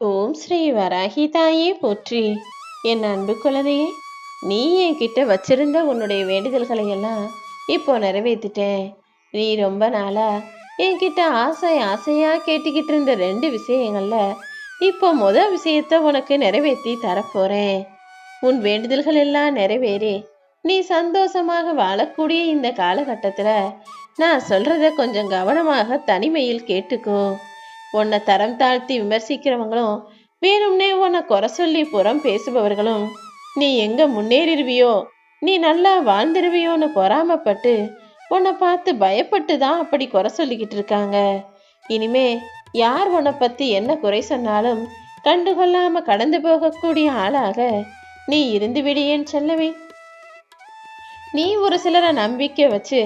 ஓம் ஸ்ரீ வராகி தாயே போற்றி. என் அன்பு குழந்தையே, நீ என்கிட்ட வச்சிருந்த உன்னுடைய வேண்டுதல்களை எல்லாம் இப்போ நிறைவேற்றிட்டேன். நீ ரொம்ப நாளா என்கிட்ட ஆசை ஆசையா கேட்டுக்கிட்டு இருந்த 2 விஷயங்கள்ல இப்போ விஷயத்த உனக்கு நிறைவேற்றி தரப்போறேன். உன் வேண்டுதல்கள் எல்லாம் நிறைவேறி நீ சந்தோஷமாக வாழக்கூடிய இந்த காலகட்டத்துல நான் சொல்றத கொஞ்சம் கவனமாக தனிமையில் கேட்டுக்கோ. உன்னை தரம் தாழ்த்தி விமர்சிக்கிறவங்களும் வேணும்னே உன்னை குறை சொல்லி புறம் பேசுபவர்களும் நீ எங்க முன்னேறிடுவியோ, நீ நல்லா வாழ்ந்துருவியோன்னு பொறாமப்பட்டு உன்னை பார்த்து பயப்பட்டு தான் அப்படி குறை சொல்லிக்கிட்டு இருக்காங்க. இனிமே யார் உன்னை பத்தி என்ன குறை சொன்னாலும் கண்டுகொள்ளாம கடந்து போகக்கூடிய ஆளாக நீ இருந்து விடியேன்னு சொல்லவே. நீ ஒரு சிலரை நம்பிக்கை வச்சு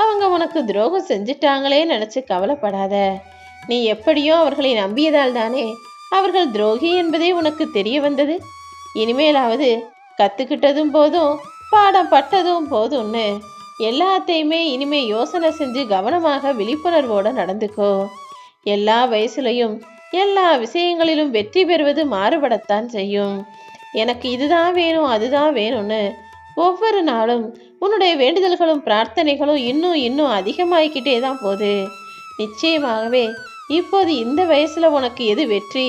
அவங்க உனக்கு துரோகம் செஞ்சிட்டாங்களே நினைச்சு கவலைப்படாத. நீ எப்படியோ அவர்களை நம்பியதால் தானே அவர்கள் துரோகி என்பதே உனக்கு தெரிய வந்தது. இனிமேலாவது கத்துக்கிட்டதும் போதும் பாடம் பட்டதும் போதும்னு எல்லாத்தையுமே இனிமே யோசனை செஞ்சு கவனமாக விழிப்புணர்வோட நடந்துக்கோ. எல்லா வயசுலையும் எல்லா விஷயங்களிலும் வெற்றி பெறுவது மாறுபடத்தான் செய்யும். எனக்கு இதுதான் வேணும் அதுதான் வேணும்னு ஒவ்வொரு நாளும் உன்னுடைய வேண்டுதல்களும் பிரார்த்தனைகளும் இன்னும் இன்னும் அதிகமாகிக்கிட்டே தான் போகுது. நிச்சயமாகவே இப்போது இந்த வயசுல உனக்கு எது வெற்றி,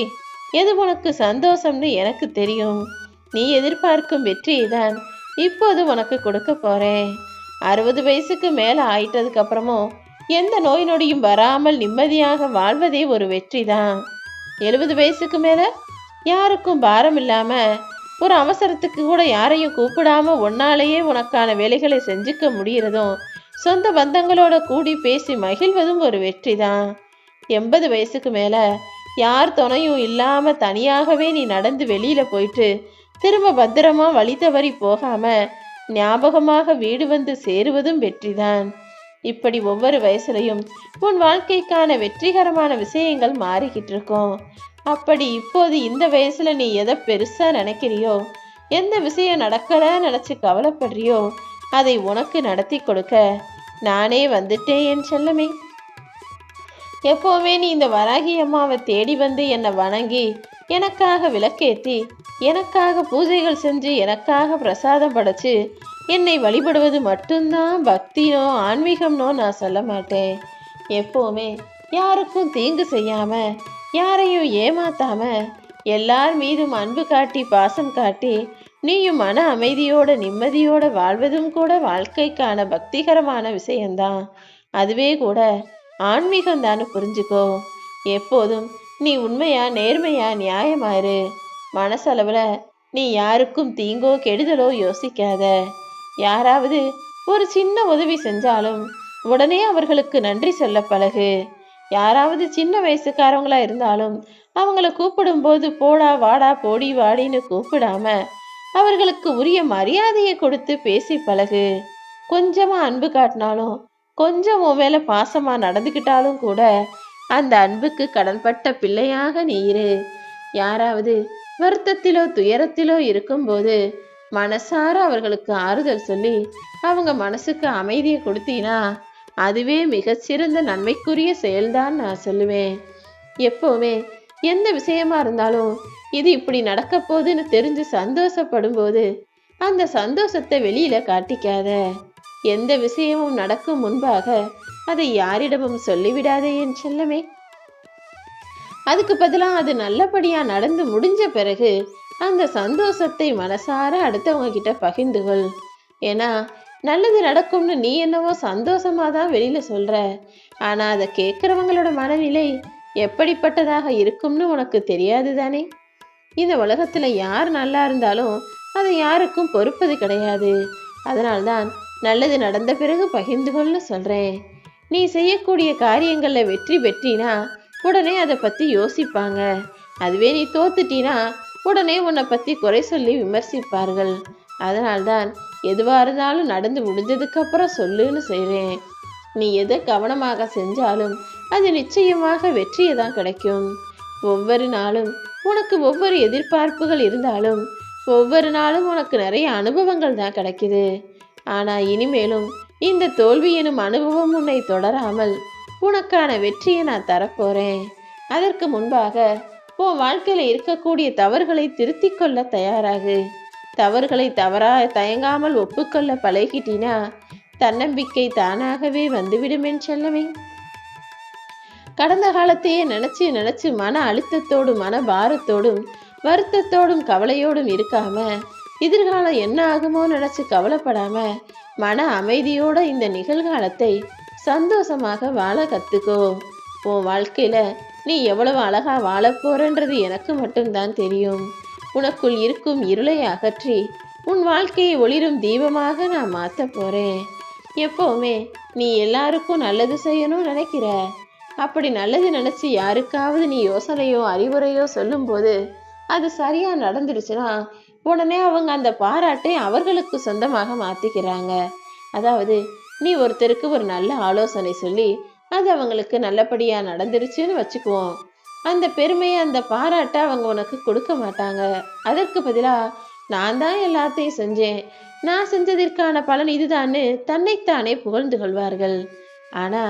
எது உனக்கு சந்தோஷம்னு எனக்கு தெரியும். நீ எதிர்பார்க்கும் வெற்றியை தான் இப்போது உனக்கு கொடுக்க போறேன். 60 வயசுக்கு மேல ஆயிட்டதுக்கு அப்புறமும் எந்த நோய் நொடியும் வராமல் நிம்மதியாக வாழ்வதே ஒரு வெற்றி தான். 70 வயசுக்கு மேல யாருக்கும் பாரம் இல்லாம ஒரு அவசரத்துக்கு கூட யாரையும் கூப்பிடாம உன்னாலேயே உனக்கான வேலைகளை செஞ்சுக்க முடியறதும், சொந்த பந்தங்களோட கூடி பேசி மகிழ்வதும் ஒரு வெற்றி தான். 80 வயசுக்கு மேல யார் துணையும் இல்லாம தனியாகவே நீ நடந்து வெளியில போயிட்டு திரும்ப பத்திரமா வழி தவறி போகாம ஞாபகமாக வீடு வந்து சேருவதும் வெற்றிதான். இப்படி ஒவ்வொரு வயசுலையும் உன் வாழ்க்கைக்கான வெற்றிகரமான விஷயங்கள் மாறிக்கிட்டு இருக்கும். அப்படி இப்போது இந்த வயசுல நீ எதை பெருசா நினைக்கிறியோ, எந்த விஷயம் நடக்கல நினைச்சு கவலைப்படுறியோ அதை உனக்கு நடத்தி கொடுக்க நானே வந்துட்டேன் என் செல்லமே. எப்போவுமே நீ இந்த வராகி அம்மாவை தேடி வந்து என்னை வணங்கி எனக்காக விளக்கேற்றி எனக்காக பூஜைகள் செஞ்சு எனக்காக பிரசாதம் படைச்சு என்னை வழிபடுவது மட்டும்தான் பக்தினோ ஆன்மீகம்னோ நான் சொல்ல மாட்டேன். எப்போவுமே யாருக்கும் தீங்கு செய்யாம யாரையும் ஏமாத்தாம எல்லார் மீதும் அன்பு காட்டி பாசம் காட்டி நீயும் மன அமைதியோட நிம்மதியோட வாழ்வதும் கூட வாழ்க்கைக்கான பக்திகரமான விஷயம்தான். அதுவே கூட ஆன்மீகம் தானு புரிஞ்சுக்கோ. எப்போதும் நீ உண்மையா நேர்மையா நியாயமாயிரு. மனசளவுல நீ யாருக்கும் தீங்கோ கெடுதலோ யோசிக்காத. யாராவது ஒரு சின்ன உதவி செஞ்சாலும் உடனே அவர்களுக்கு நன்றி சொல்ல பழகு. யாராவது சின்ன வயசுக்காரவங்களா இருந்தாலும் அவங்கள கூப்பிடும் போது போடா வாடா போடி வாடின்னு கூப்பிடாம அவர்களுக்கு உரிய மரியாதையை கொடுத்து பேசி பழகு. கொஞ்சமா அன்பு காட்டினாலும் கொஞ்சம் உன் மேல பாசமா நடந்துக்கிட்டாலும் கூட அந்த அன்புக்கு கடன்பட்ட பிள்ளையாக நீ இரு. யாராவது வருத்தத்திலோ துயரத்திலோ இருக்கும்போது மனசார அவர்களுக்கு ஆறுதல் சொல்லி அவங்க மனசுக்கு அமைதியை கொடுத்தீனா அதுவே மிகச்சிறந்த நன்மைக்குரிய செயல்தான் நான் சொல்லுவேன். எப்பவுமே எந்த விஷயமா இருந்தாலும் இது இப்படி நடக்க போகுதுன்னு தெரிஞ்சு சந்தோஷப்படும் போது அந்த சந்தோஷத்தை வெளியில காட்டிக்காத. எந்த விஷயமும் நடக்கும் முன்பாக அதை யாரிடமும் சொல்லிவிடாதே என் செல்லமே. அதுக்கு பதிலாக அது நல்லபடியா நடந்து முடிஞ்ச பிறகு அந்த சந்தோஷத்தை மனசார அடுத்தவங்க கிட்ட பகிர்ந்து கொள். ஏன்னா நல்லது நடக்கும்னு நீ என்னவோ சந்தோஷமா தான் வெளியில சொல்ற, ஆனா அதை கேட்கிறவங்களோட மனநிலை எப்படிப்பட்டதாக இருக்கும்னு உனக்கு தெரியாது தானே. இந்த உலகத்துல யார் நல்லா இருந்தாலும் அதை யாருக்கும் பொறுப்பது கிடையாது. அதனால்தான் நல்லது நடந்த பிறகு பகிர்ந்து கொள்ளு சொல்றேன். நீ செய்யக்கூடிய காரியங்கள்ல வெற்றி பெற்றினா உடனே அதை பத்தி யோசிப்பாங்க. அதுவே நீ தோத்துட்டினா உடனே உன்னை பத்தி குறை சொல்லி விமர்சிப்பார்கள். அதனால்தான் எதுவா இருந்தாலும் நடந்து முடிஞ்சதுக்கு அப்புறம் சொல்லுன்னு செய்றேன். நீ எதை கவனமாக செஞ்சாலும் அது நிச்சயமாக வெற்றியை தான் கிடைக்கும். ஒவ்வொரு நாளும் உனக்கு ஒவ்வொரு எதிர்பார்ப்புகள் இருந்தாலும் ஒவ்வொரு நாளும் உனக்கு நிறைய அனுபவங்கள் தான் கிடைக்குது. ஆனா இனிமேலும் இந்த தோல்வி எனும் அனுபவம் உன்னை தொடராமல் உனக்கான வெற்றியை நான் தரப்போறேன். அதற்கு முன்பாக உன் வாழ்க்கையில இருக்கக்கூடிய தவறுகளை திருத்திக் கொள்ள தயாராகு. தவறுகளை தயங்காமல் ஒப்புக்கொள்ள பழகிட்டினா தன்னம்பிக்கை தானாகவே வந்துவிடும் என் செல்லமே. கடந்த காலத்தையே நினைச்சு நினைச்சு மன அழுத்தத்தோடும் மன பாரத்தோடும் வருத்தத்தோடும் கவலையோடும் இருக்காம எதிர்காலம் என்ன ஆகுமோ நினைச்சு கவலைப்படாம மன அமைதியோட இந்த நிகழ்காலத்தை சந்தோஷமாக வாழ கத்துக்கோ. உன் வாழ்க்கையில நீ எவ்வளவு அழகா வாழ போறன்றது எனக்கு மட்டும்தான் தெரியும். உனக்குள் இருக்கும் இருளை அகற்றி உன் வாழ்க்கையை ஒளிரும் தீபமாக நான் மாத்த போறேன். எப்பவுமே நீ எல்லாருக்கும் நல்லது செய்யணும்னு நினைக்கிற. அப்படி நல்லது நினைச்சு யாருக்காவது நீ யோசனையோ அறிவுரையோ சொல்லும்போது அது சரியா நடந்துடுச்சுன்னா உடனே அவங்க அந்த பாராட்டை அவர்களுக்கு சொந்தமாக மாத்திக்கிறாங்க. அதாவது நீ ஒருத்தருக்கு ஒரு நல்ல ஆலோசனை சொல்லி அது அவங்களுக்கு நல்லபடியா நடந்துருச்சுன்னு வச்சுக்குவோம். அந்த பெருமையை அந்த பாராட்டை அவங்க உனக்கு கொடுக்க மாட்டாங்க. அதற்கு பதிலா நான் தான் எல்லாத்தையும் செஞ்சேன், நான் செஞ்சதற்கான பலன் இதுதான்னு தன்னைத்தானே புகழ்ந்து கொள்வார்கள். ஆனா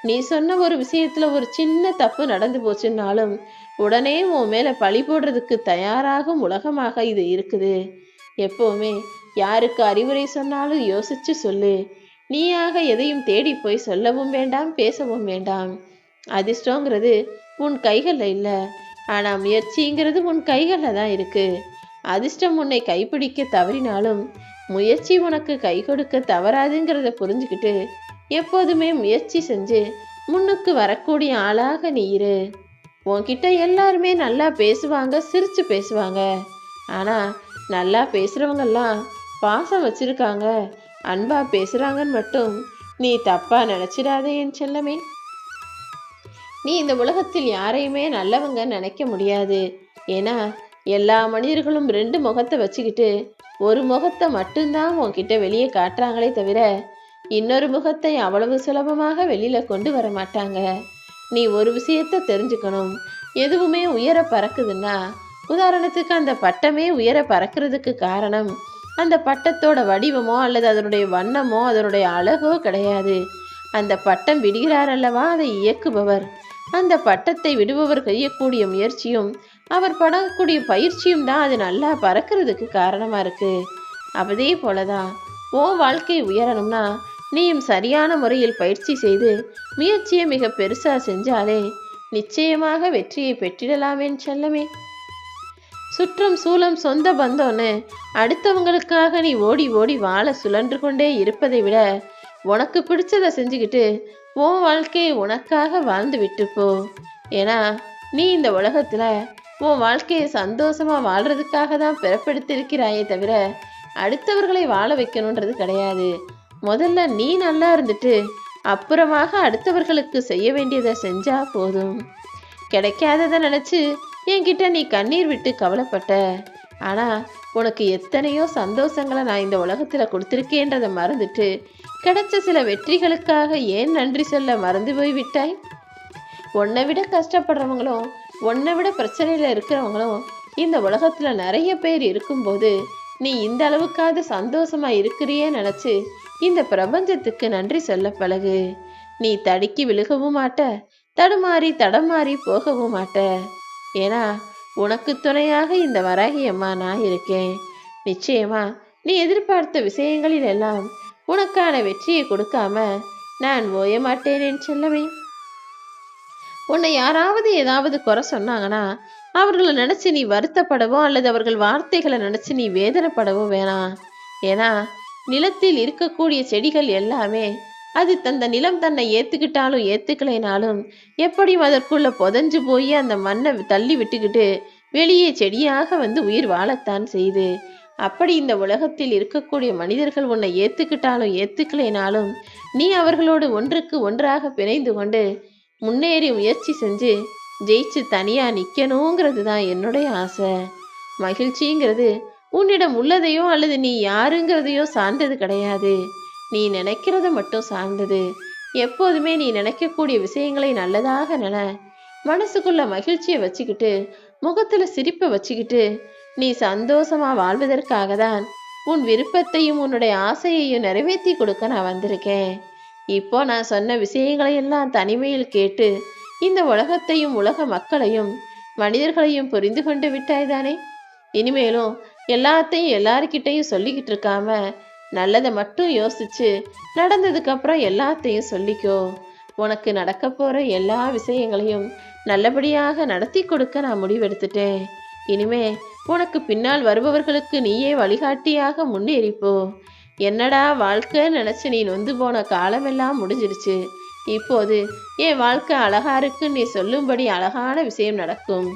நீ சொன்ன ஒரு விஷயத்துல ஒரு சின்ன தப்பு நடந்து போச்சுன்னாலும் உடனே உன் மேல பழி போடுறதுக்கு தயாராகும் உலகமாக இது இருக்குது. எப்பவுமே யாருக்கு அறிவுரை சொன்னாலும் யோசிச்சு சொல்லு. நீயாக எதையும் தேடி போய் சொல்லவும் வேண்டாம், பேசவும் வேண்டாம். அதிர்ஷ்டங்கிறது உன் கைகள்ல இல்ல, ஆனா முயற்சிங்கிறது உன் கைகள்ல தான் இருக்கு. அதிர்ஷ்டம் உன்னை கைப்பிடிக்க தவறினாலும் முயற்சி உனக்கு கை கொடுக்க தவறாதுங்கிறத புரிஞ்சுக்கிட்டு எப்போதுமே முயற்சி செஞ்சு முன்னுக்கு வரக்கூடிய ஆளாக நீ இரு. உன்கிட்ட எல்லாருமே நல்லா பேசுவாங்க, சிரிச்சு பேசுவாங்க. ஆனா நல்லா பேசுறவங்கெல்லாம் பாசம் வச்சிருக்காங்க, அன்பா பேசுறாங்கன்னு மட்டும் நீ தப்பா நினைச்சிடாதே என் செல்லமே. நீ இந்த உலகத்தில் யாரையுமே நல்லவங்க நினைக்க முடியாது. ஏன்னா எல்லா மனிதர்களும் 2 முகத்தை வச்சுக்கிட்டு ஒரு முகத்தை மட்டும்தான் உன்கிட்ட வெளியே காட்டுறாங்களே தவிர இன்னொரு முகத்தை அவ்வளவு சுலபமாக வெளியில கொண்டு வர மாட்டாங்க. நீ ஒரு விஷயத்த தெரிஞ்சுக்கணும். எதுவுமே உயர பறக்குதுன்னா, உதாரணத்துக்கு அந்த பட்டமே உயர பறக்கிறதுக்கு காரணம் அந்த பட்டத்தோட வடிவமோ அல்லது அதனுடைய வண்ணமோ அதனுடைய அழகோ கிடையாது. அந்த பட்டம் விடுகிறார் அல்லவா அதை இயக்குபவர். அந்த பட்டத்தை விடுபவர் செய்யக்கூடிய முயற்சியும் அவர் படக்கூடிய பயிற்சியும் தான் அது நல்லா பறக்கிறதுக்கு காரணமா இருக்கு. அதே போலதான் உன் வாழ்க்கை உயரணும்னா நீயும் சரியான முறையில் பயிற்சி செய்து முயற்சியை மிக பெருசா செஞ்சாலே நிச்சயமாக வெற்றியை பெற்றிடலாமேன்னு செல்லமே. சுற்றம் சூலம் சொந்த பந்தம்னு அடுத்தவங்களுக்காக நீ ஓடி ஓடி வாழ சுழன்று கொண்டே இருப்பதை விட உனக்கு பிடிச்சதை செஞ்சுக்கிட்டு உன் வாழ்க்கையை உனக்காக வாழ்ந்து விட்டுப்போ. ஏன்னா நீ இந்த உலகத்துல உன் வாழ்க்கையை சந்தோஷமா வாழ்றதுக்காக தான் பிறப்பெடுத்திருக்கிறாயே தவிர அடுத்தவர்களை வாழ வைக்கணுன்றது கிடையாது. முதல்ல நீ நல்லா இருந்துட்டு அப்புறமாக அடுத்தவர்களுக்கு செய்ய வேண்டியதை செஞ்சா போதும். கிடைக்காததை நினைச்சு என்கிட்ட நீ கண்ணீர் விட்டு கவலைப்பட்ட. ஆனா உனக்கு எத்தனையோ சந்தோஷங்களை நான் இந்த உலகத்துல கொடுத்திருக்கேன்றதை மறந்துட்டு கிடைச்ச சில வெற்றிகளுக்காக ஏன் நன்றி சொல்ல மறந்து போய் விட்டாய்? உன்னை விட கஷ்டப்படுறவங்களும் உன்னை விட பிரச்சனையில இருக்கிறவங்களும் இந்த உலகத்துல நிறைய பேர் இருக்கும்போது நீ இந்த அளவுக்காவது சந்தோஷமா இருக்கிறியே நினைச்சு இந்த பிரபஞ்சத்துக்கு நன்றி சொல்ல பழகு. நீ தடுக்கி விழுகவும் மாட்ட, தடுமாறி தடமாறி போகவும் மாட்ட. ஏன்னா உனக்கு துணையாக இந்த வராகி அம்மா நான் இருக்கேன். நிச்சயமா நீ எதிர்பார்த்த விஷயங்களில் எல்லாம் உனக்கான வெற்றியை கொடுக்காம நான் ஓய மாட்டேனேன்னு செல்லவே. உன்னை யாராவது ஏதாவது குறை சொன்னாங்கன்னா அவர்களை நினைச்சு நீ வருத்தப்படவோ அல்லது அவர்கள் வார்த்தைகளை நினைச்சு நீ வேதனைப்படவோ வேணாம். ஏன்னா நிலத்தில் இருக்கக்கூடிய செடிகள் எல்லாமே அது தந்த நிலம் தன்னை ஏத்துக்கிட்டாலும் ஏத்துக்கலைனாலும் எப்படியும் அதற்குள்ள புதஞ்சு போய் அந்த மண்ணை தள்ளி விட்டுக்கிட்டு வெளியே செடியாக வந்து உயிர் வாழத்தான் செய்து. அப்படி இந்த உலகத்தில் இருக்கக்கூடிய மனிதர்கள் உன்னை ஏத்துக்கிட்டாலும் ஏத்துக்கலைனாலும் நீ அவர்களோடு ஒன்றுக்கு ஒன்றாக பிணைந்து கொண்டு முன்னேறி முயற்சி செஞ்சு ஜெயிச்சு தனியா நிக்கணுங்கிறது தான் என்னுடைய ஆசை. மகிழ்ச்சிங்கிறது உன்னிடம் உள்ளதையோ அல்லது நீ யாருங்கிறதையோ சார்ந்தது கிடையாது. நீ நினைக்கிறத மட்டும் சார்ந்தது. எப்போதுமே நீ நினைக்கக்கூடிய விஷயங்களை நல்லதாக நினை. மனசுக்குள்ள மகிழ்ச்சியை வச்சுக்கிட்டு முகத்துல சிரிப்பை வச்சுக்கிட்டு நீ சந்தோஷமா வாழ்வதற்காக தான் உன் விருப்பத்தையும் உன்னுடைய ஆசையையும் நிறைவேற்றி கொடுக்க நான் வந்திருக்கேன். இப்போ நான் சொன்ன விஷயங்களை எல்லாம் தனிமையில் கேட்டு இந்த உலகத்தையும் உலக மக்களையும் மனிதர்களையும் புரிந்து கொண்டு விட்டாய்தானே. இனிமேலும் எல்லாத்தையும் எல்லாருக்கிட்டையும் சொல்லிக்கிட்டு இருக்காம நல்லதை மட்டும் யோசிச்சு நடந்ததுக்கு அப்புறம் எல்லாத்தையும் சொல்லிக்கோ. உனக்கு நடக்க போற எல்லா விஷயங்களையும் நல்லபடியாக நடத்தி கொடுக்க நான் முடிவெடுத்துட்டேன். இனிமே உனக்கு பின்னால் வருபவர்களுக்கு நீயே வழிகாட்டியாக முன்னேறிப்போ. என்னடா வாழ்க்கை நினைச்சு நீ நொந்து போன காலமெல்லாம் முடிஞ்சிடுச்சு. இப்போது என் வாழ்க்கை அழகா இருக்குன்னு நீ சொல்லும்படி அழகான விஷயம் நடக்கும்.